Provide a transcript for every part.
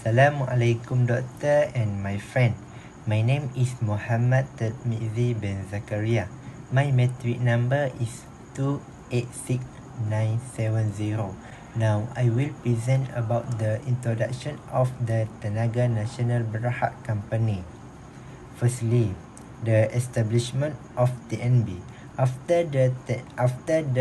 Assalamualaikum Doctor and my friend. My name is Muhammad Tirmizi bin Zakaria. My metric number is 286970. Now I will present about the introduction of the Tenaga Nasional Berhad Company. Firstly, the establishment of TNB. After the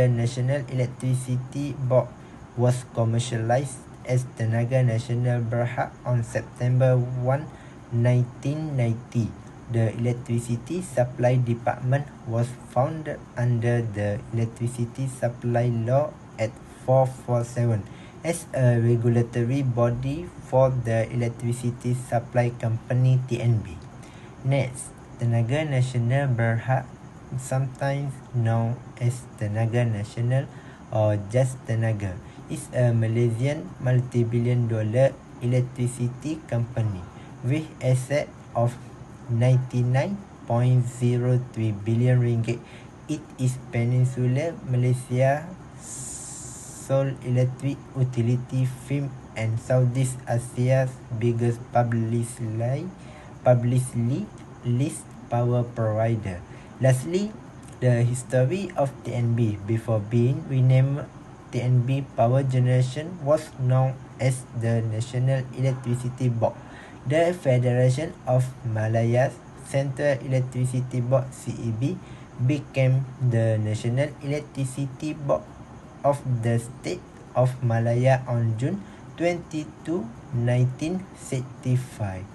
National Electricity Board was commercialized as Tenaga Nasional Berhad on September 1, 1990. The Electricity Supply Department was founded under the Electricity Supply Law Act 447 as a regulatory body for the Electricity Supply Company TNB. Next, Tenaga Nasional Berhad, sometimes known as Tenaga Nasional or just Tenaga, is a Malaysian multi-billion-dollar electricity company with asset of 99.03 billion ringgit. It is Peninsular Malaysia sole electric utility firm and Southeast Asia's biggest publicly listed power provider. Lastly, the history of TNB before being renamed TNB Power Generation was known as the National Electricity Board. The Federation of Malaya's Central Electricity Board (CEB) became the National Electricity Board of the State of Malaya on June 22, 1965.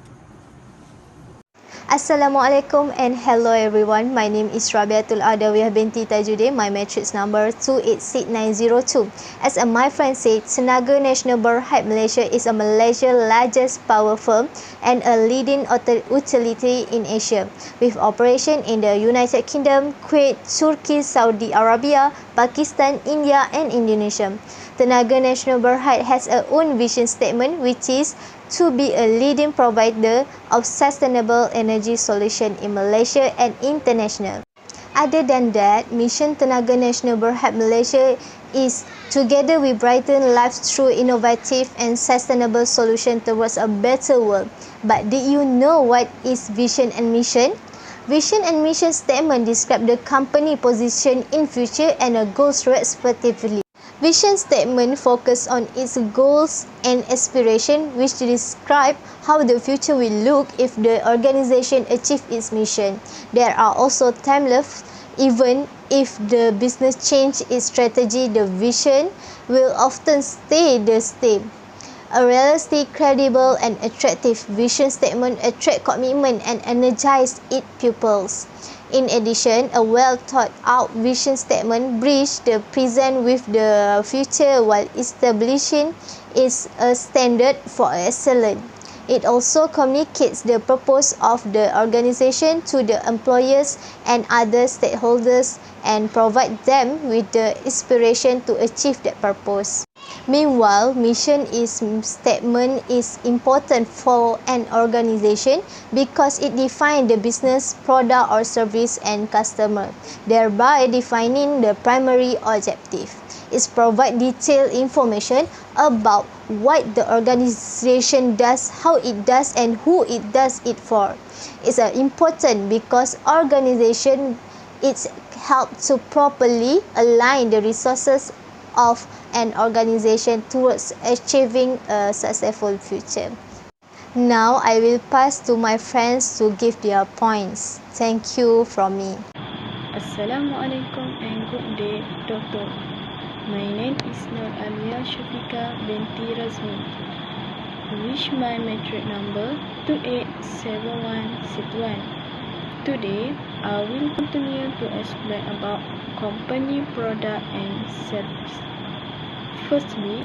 Assalamualaikum and hello everyone. My name is Rabiatul Adawiyah binti Tajuddin. My matrix number 286902. As my friend said, Tenaga Nasional Berhad Malaysia is a Malaysia's largest power firm and a leading utility in Asia, with operation in the United Kingdom, Kuwait, Turkey, Saudi Arabia, Pakistan, India and Indonesia. Tenaga Nasional Berhad has a own vision statement, which is to be a leading provider of sustainable energy solution in Malaysia and international. Other than that, mission Tenaga Nasional Berhad Malaysia is together we brighten lives through innovative and sustainable solution towards a better world. But did you know what is vision and mission? Vision and mission statement describe the company position in future and a goals respectively. Vision statement focus on its goals and aspiration, which describe how the future will look if the organization achieve its mission. There are also timeless. Even if the business change its strategy, the vision will often stay the same. A realistic, credible and attractive vision statement attract commitment and energize its pupils. In addition, a well-thought-out vision statement bridges the present with the future while establishing is a standard for excellence. It also communicates the purpose of the organization to the employers and other stakeholders and provide them with the inspiration to achieve that purpose. Meanwhile, mission statement is important for an organization because it defines the business, product or service and customer, thereby defining the primary objective. It provides detailed information about what the organization does, how it does and who it does it for. It's important because organization helps to properly align the resources of an organization towards achieving a successful future. Now I will pass to my friends to give their points. Thank you from me. Assalamualaikum and good day, Doctor. My name is Nur Alia Shafika binti Razmi, which my metric number 287161. Today, I will continue to explain about company product and service. Firstly,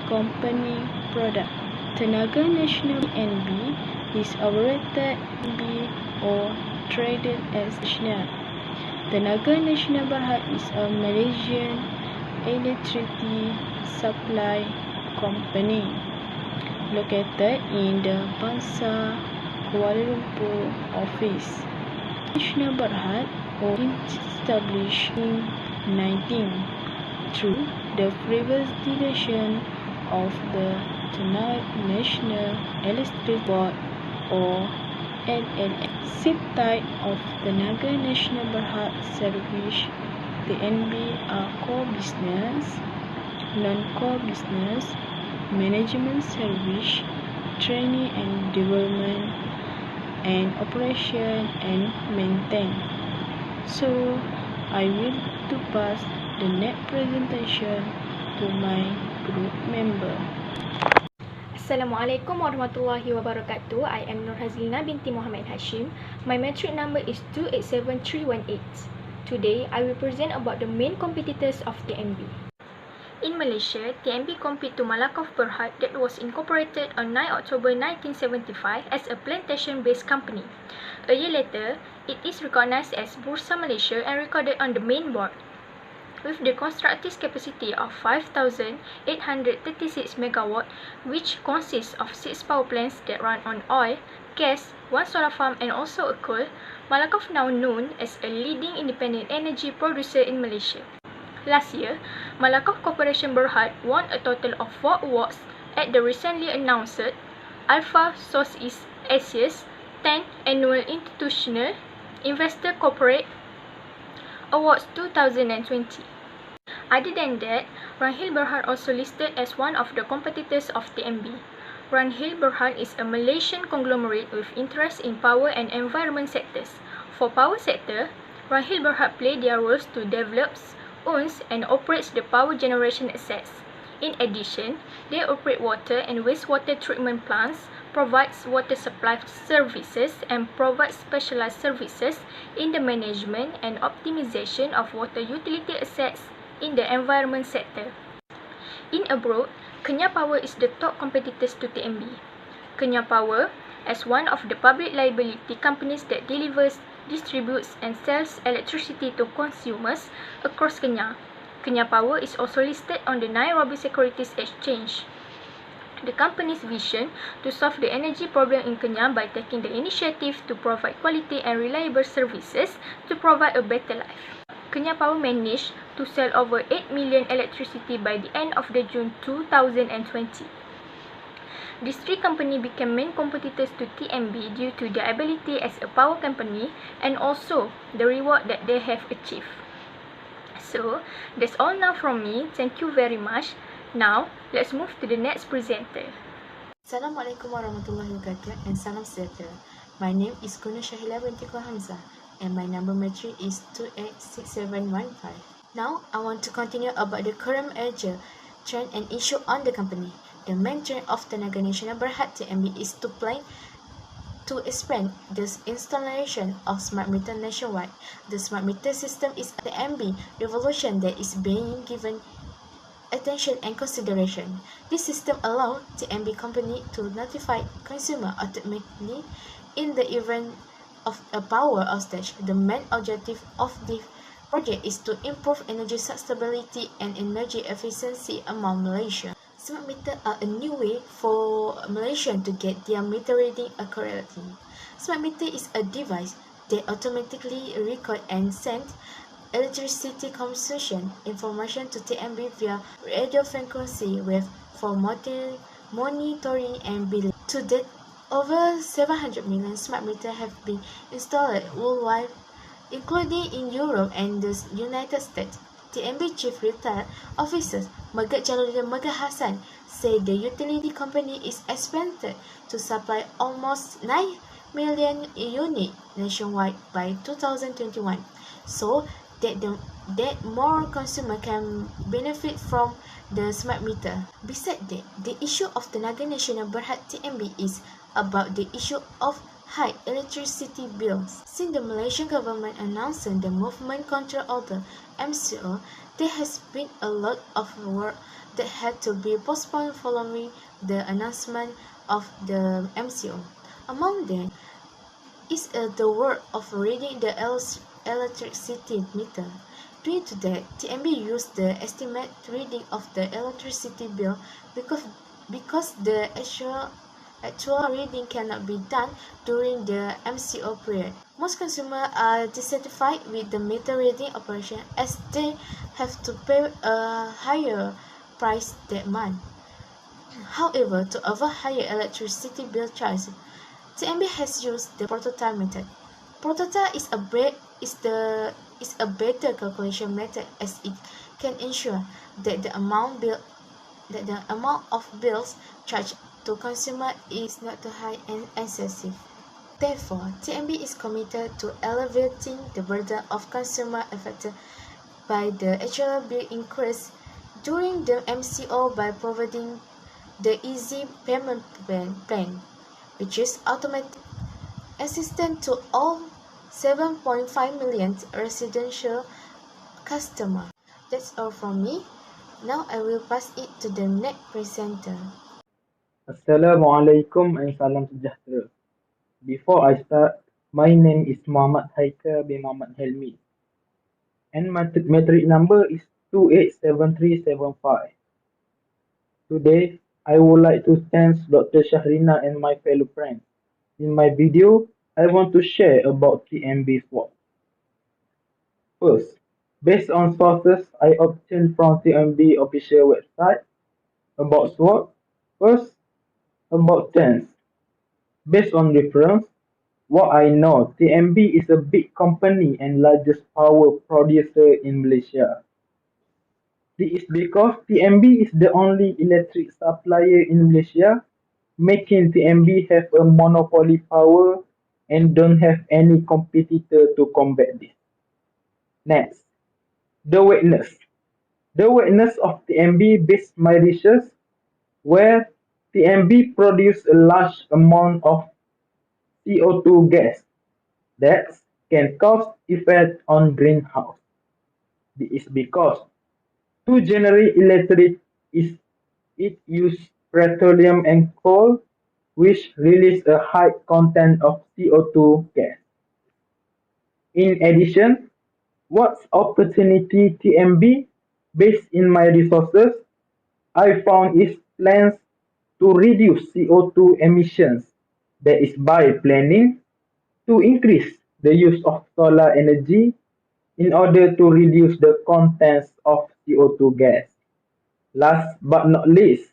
company product. Tenaga Nasional TNB is operated TNB or traded as national. Tenaga Nasional Berhad is a Malaysian electricity supply company located in the Bangsa Kuala Lumpur office. Nasional Berhad was established in 19 through the privatization of the National Electricity Board or NLS. Sit type of Tenaga Nasional Berhad Service TNB are core business, non-core business, management service, training and development, and operation and maintain. So I will to pass the next presentation to my group member. Assalamualaikum warahmatullahi wabarakatuh. I am Nur Hazlina binti Muhammad Hashim. My metric number is 287318. Today, I will present about the main competitors of TNB. In Malaysia, TNB compete to Malakov Berhad that was incorporated on 9 October 1975 as a plantation-based company. A year later, it is recognized as Bursa Malaysia and recorded on the main board. With the constructive capacity of 5,836 MW, which consists of 6 power plants that run on oil, gas, 1 solar farm and also a coal, Malakov now known as a leading independent energy producer in Malaysia. Last year, Malakov Corporation Berhad won a total of 4 awards at the recently announced Alpha Southeast Asia's 10th Annual Institutional Investor Corporate Awards 2020. Other than that, Ranhil Berhad also listed as one of the competitors of TNB. Ranhil Berhad is a Malaysian conglomerate with interest in power and environment sectors. For power sector, Ranhil Berhad play their roles to develop, owns and operates the power generation assets. In addition, they operate water and wastewater treatment plants, provides water supply services and provides specialized services in the management and optimization of water utility assets in the environment sector. In abroad, Kenya Power is the top competitors to TNB. Kenya Power, as one of the public liability companies that delivers, distributes and sells electricity to consumers across Kenya. Kenya Power is also listed on the Nairobi Securities Exchange. The company's vision to solve the energy problem in Kenya by taking the initiative to provide quality and reliable services to provide a better life. Kenya Power managed to sell over 8 million electricity by the end of the June 2020. These three companies became main competitors to TNB due to their ability as a power company and also the reward that they have achieved. So, that's all now from me. Thank you very much. Now, let's move to the next presenter. Assalamualaikum warahmatullahi wabarakatuh and salam sejahtera. My name is Kuna Shahila binti Hamzah and my number metric is 286715. Now, I want to continue about the current major trend and issue on the company. The main trend of Tenaga Nasional Berhad TNB is to plan to expand the installation of smart meter nationwide. The smart meter system is a TNB revolution that is being given attention and consideration. This system allows TNB company to notify consumer automatically in the event of a power outage. The main objective of the project is to improve energy sustainability and energy efficiency among Malaysia. Smart meters are a new way for Malaysians to get their meter reading accurately. Smart meter is a device that automatically record and send electricity consumption information to TNB via radio frequency wave for monitoring and billing. To date, over 700 million smart meters have been installed worldwide, including in Europe and the United States. TNB Chief Retail Officer Megat Jalaluddin Megat Hassan said the utility company is expected to supply almost 9 million units nationwide by 2021, so that more consumers can benefit from the smart meter. Besides that, the issue of Tenaga Nasional Berhad TNB is about the issue of high electricity bills. Since the Malaysian government announced the Movement Control Order (MCO), there has been a lot of work that had to be postponed following the announcement of the MCO. Among them is the work of reading the electricity meter. Due to that, TNB used the estimate reading of the electricity bill because the actual reading cannot be done during the MCO period. Most consumers are dissatisfied with the meter reading operation as they have to pay a higher price that month. However, to avoid higher electricity bill charges, TNB has used the protota method. Protota is a better calculation method as it can ensure that the amount of bills charged to consumer is not too high and excessive. Therefore, TNB is committed to alleviating the burden of consumer affected by the actual bill increase during the MCO by providing the Easy Payment Plan, which is automatic assistance to all 7.5 million residential customers. That's all from me. Now I will pass it to the next presenter. Assalamualaikum and salam sejahtera. Before I start, my name is Muhammad Haikal bin Muhammad Helmi and my metric number is 287375. Today, I would like to thank Dr. Shahrina and my fellow friends. In my video, I want to share about TNB swap. First, based on sources I obtained from TNB official website about swap, first, about tense. Based on reference, what I know, TNB is a big company and largest power producer in Malaysia. This is because TNB is the only electric supplier in Malaysia, making TNB have a monopoly power and don't have any competitor to combat this. Next, the weakness. The weakness of TNB based my research, where TNB produce a large amount of CO2 gas that can cause effect on greenhouse. This is because to generate electricity it use petroleum and coal, which release a high content of CO2 gas. In addition, what opportunity TNB based in my resources I found is plans to reduce CO2 emissions, that is by planning to increase the use of solar energy in order to reduce the contents of CO2 gas. Last but not least,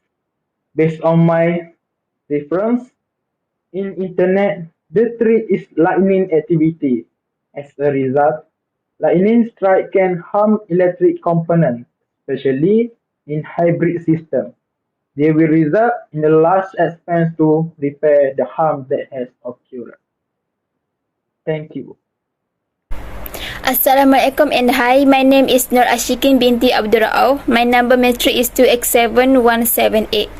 based on my reference, in internet, the trend is lightning activity. As a result, lightning strike can harm electric components, especially in hybrid systems. They will result in a large expense to repair the harm that has occurred. Thank you. Assalamualaikum and hi, my name is Nur Ashikin binti Abdul Rauf. My number matric is 2X7178.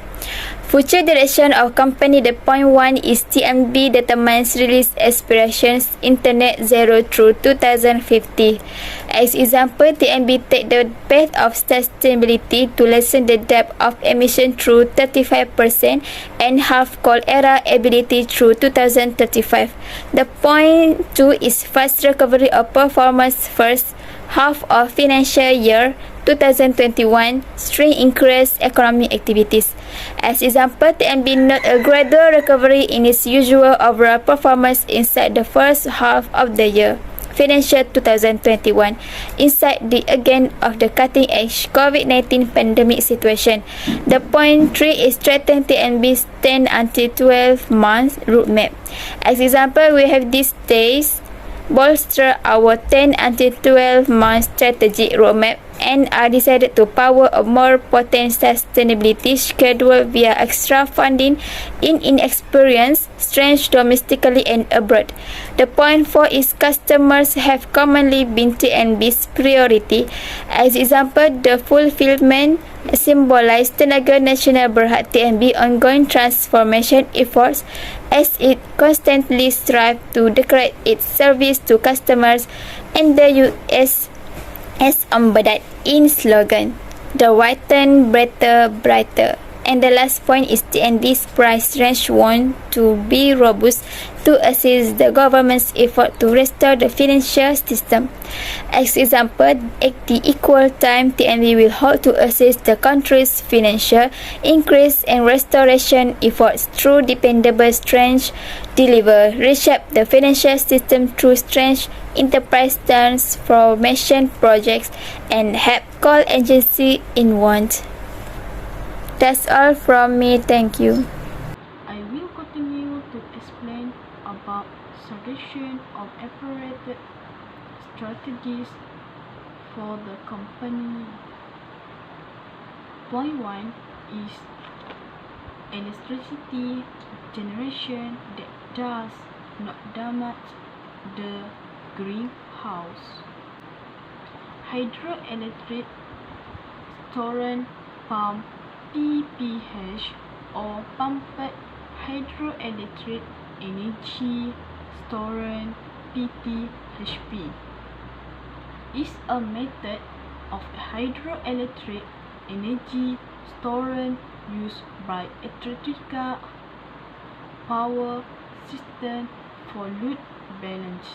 Future direction of company. The point 1 is TNB determines release aspirations Internet Zero through 2050. As example, TNB take the path of sustainability to lessen the depth of emission through 35% and halve coal era ability through 2035. The point 2 is fast recovery of performance first half of financial year 2021, string increased economic activities. As example, TNB note a gradual recovery in its usual overall performance inside the first half of the year, financial 2021, inside the again of the cutting-edge COVID-19 pandemic situation. The point 3 is strengthen TNB's 10 until 12 months roadmap. As example, we have these days bolster our 10 until 12 month strategic roadmap and are decided to power a more potent sustainability schedule via extra funding in inexperienced strength domestically and abroad. The point 4 is customers have commonly been TNB's priority. As example, the fulfillment symbolized Tenaga Nasional Berhad TNB ongoing transformation efforts as it constantly strives to degrade its service to customers, and the US as embedded in slogan, the whiten better brighter. And the last point is TNB's price range want to be robust to assist the government's effort to restore the financial system. As example, at the equal time, TNB will hold to assist the country's financial increase and restoration efforts through dependable strength, deliver, reshape the financial system through strength, enterprise transformation projects, and help call agency in want. That's all from me. Thank you. I will continue to explain about solution of operated strategies for the company. Point 1 is electricity generation that does not damage the greenhouse. Hydroelectric storage pump PPH or pumped hydroelectric energy storage PTHP is a method of hydroelectric energy storage used by electrical power system for load balance.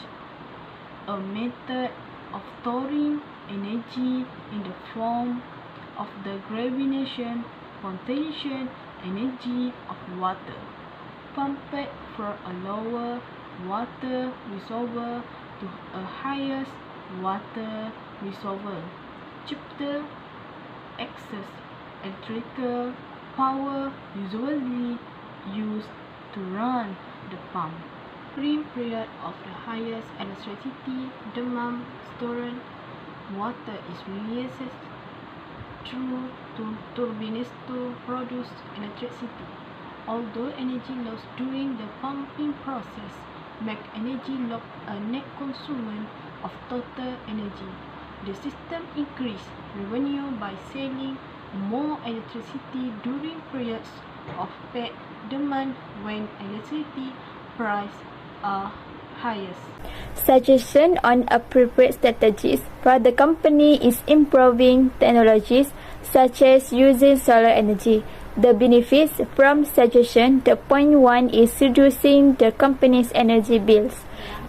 A method of storing energy in the form of the gravitational potential energy of water, pumped from a lower water reservoir to a higher water reservoir. Cheaper excess electrical power usually used to run the pump. During period of the highest electricity demand, stored water is released through turbines to produce electricity. Although energy loss during the pumping process make energy loss a net consumer of total energy, the system increase revenue by selling more electricity during periods of peak demand when electricity prices are highest. Suggestion on appropriate strategies for the company is improving technologies such as using solar energy. The benefits from suggestion, the point 1 is reducing the company's energy bills.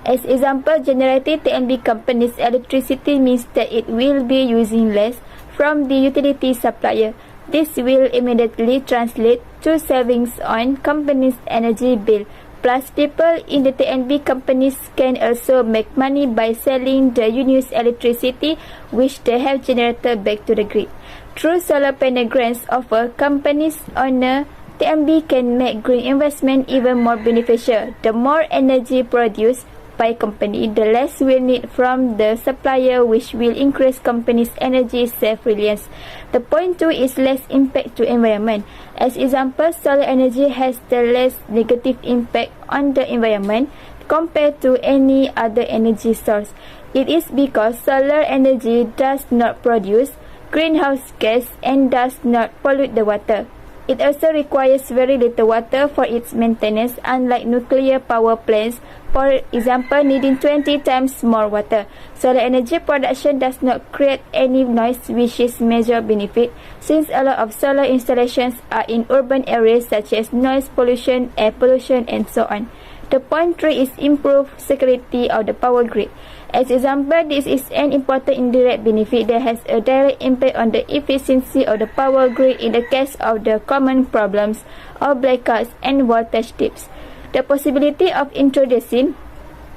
As example, generating TNB company's electricity means that it will be using less from the utility supplier. This will immediately translate to savings on company's energy bill. Plus, people in the TNB companies can also make money by selling the unused electricity which they have generated back to the grid. Through solar panel grants offer, companies owner TNB can make green investment even more beneficial. The more energy produced by company, the less will need from the supplier, which will increase company's energy self-reliance. The point 2 is less impact to environment. As example, solar energy has the less negative impact on the environment compared to any other energy source. It is because solar energy does not produce greenhouse gas and does not pollute the water. It also requires very little water for its maintenance, unlike nuclear power plants, for example, needing 20 times more water. Solar energy production does not create any noise, which is major benefit, since a lot of solar installations are in urban areas such as noise pollution, air pollution, and so on. The point 3 is improve security of the power grid. As example, this is an important indirect benefit that has a direct impact on the efficiency of the power grid in the case of the common problems of blackouts and voltage dips. The possibility of introducing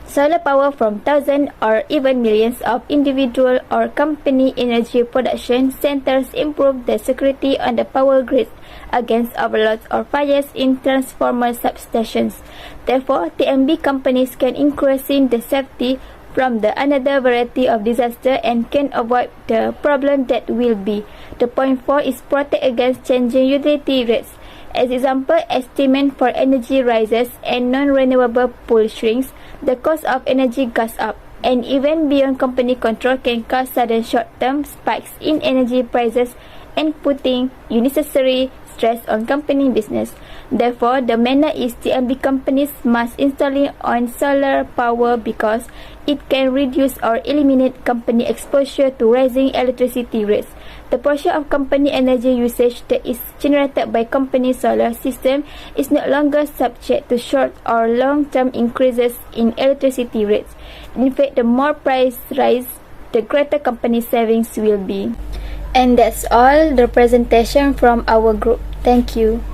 solar power from thousands or even millions of individual or company energy production centers improve the security on the power grid against overloads or fires in transformer substations. Therefore, TNB companies can increase the safety from the another variety of disaster and can avoid the problem that will be. The point 4 is protect against changing utility rates. As example, as demand for energy rises and non-renewable pool shrinks, the cost of energy goes up, and even beyond company control can cause sudden short-term spikes in energy prices and putting unnecessary stress on company business. Therefore, the manner is TNB companies must install on solar power because it can reduce or eliminate company exposure to rising electricity rates. The portion of company energy usage that is generated by company solar system is no longer subject to short or long-term increases in electricity rates. In fact, the more price rise, the greater company savings will be. And that's all the presentation from our group. Thank you.